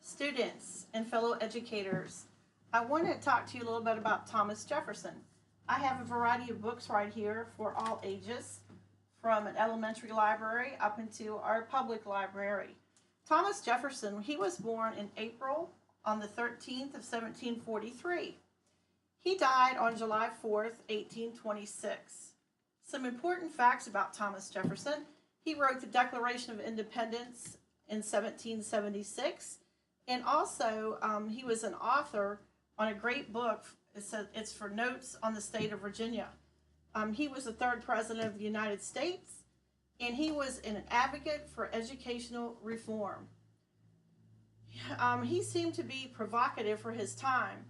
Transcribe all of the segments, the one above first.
students and fellow educators. I want to talk to you a little bit about Thomas Jefferson. I have a variety of books right here for all ages, from an elementary library up into our public library. Thomas Jefferson, he was born in April on the 13th of 1743. He died on July 4th, 1826. Some important facts about Thomas Jefferson. He wrote the Declaration of Independence in 1776, and also he was an author on a great book. It's for Notes on the State of Virginia. He was the third president of the United States, and he was an advocate for educational reform. He seemed to be provocative for his time,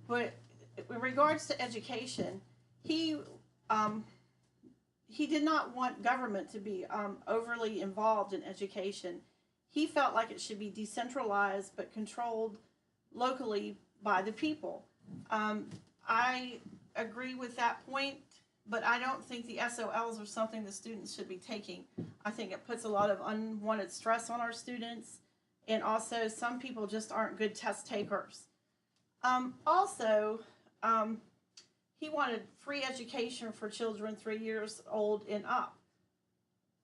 but in regards to education, he did not want government to be overly involved in education. He felt like it should be decentralized but controlled locally by the people. I agree with that point, but I don't think the SOLs are something the students should be taking. I think it puts a lot of unwanted stress on our students, and also some people just aren't good test takers. He wanted free education for children 3 years old and up.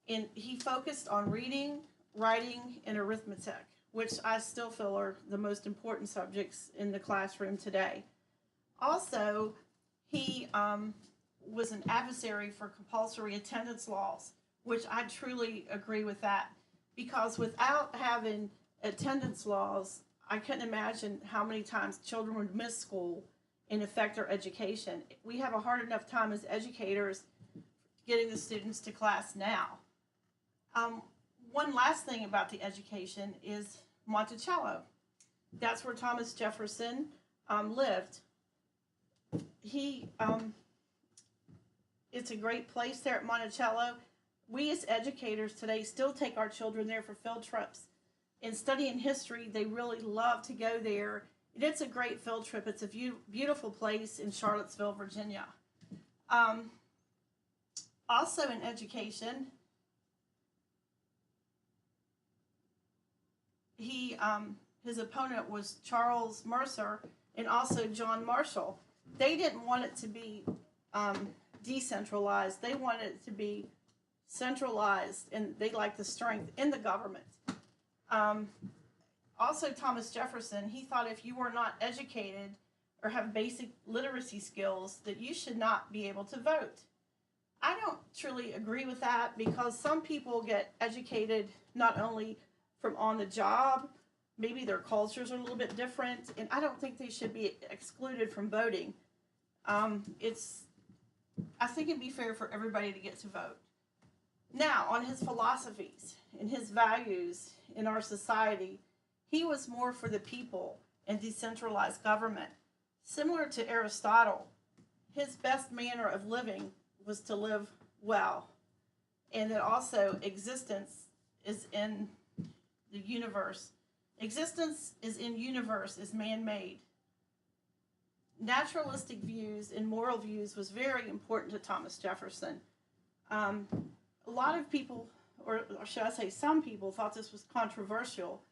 And he focused on reading, writing, and arithmetic, which I still feel are the most important subjects in the classroom today. Also, he was an adversary for compulsory attendance laws, which I truly agree with that, because without having attendance laws, I couldn't imagine how many times children would miss school and affect their education. We have a hard enough time as educators getting the students to class now. One last thing about the education is Monticello. That's where Thomas Jefferson lived. It's a great place there at Monticello. We as educators today still take our children there for field trips. In studying history, they really love to go there. It's a great field trip. It's a beautiful place in Charlottesville, Virginia. Also in education, his opponent was Charles Mercer and also John Marshall. They didn't want it to be decentralized. They wanted it to be centralized, and they liked the strength in the government. Also, Thomas Jefferson, he thought if you were not educated or have basic literacy skills, that you should not be able to vote. I don't truly agree with that, because some people get educated not only from on the job, maybe their cultures are a little bit different, and I don't think they should be excluded from voting. I think it'd be fair for everybody to get to vote. Now, on his philosophies and his values in our society, he was more for the people and decentralized government. Similar to Aristotle, his best manner of living was to live well, and that also existence is in the universe. Existence is in universe is man-made. Naturalistic views and moral views was very important to Thomas Jefferson. A lot of people, or should I say some people, thought this was controversial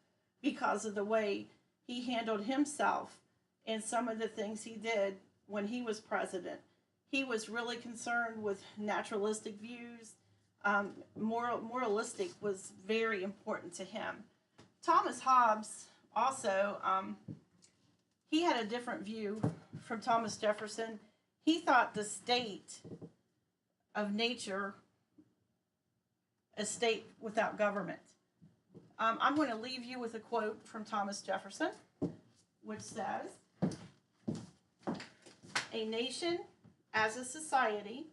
because of the way he handled himself and some of the things he did when he was president. He was really concerned with naturalistic views. Moralistic was very important to him. Thomas Hobbes also, he had a different view from Thomas Jefferson. He thought the state of nature a state without government. I'm going to leave you with a quote from Thomas Jefferson, which says, "A nation, as a society,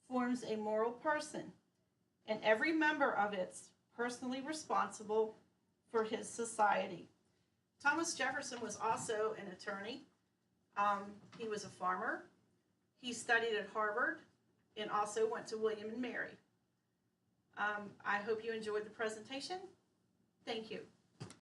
forms a moral person, and every member of it's personally responsible for his society." Thomas Jefferson was also an attorney. He was a farmer. He studied at Harvard and also went to William and Mary. I hope you enjoyed the presentation. Thank you.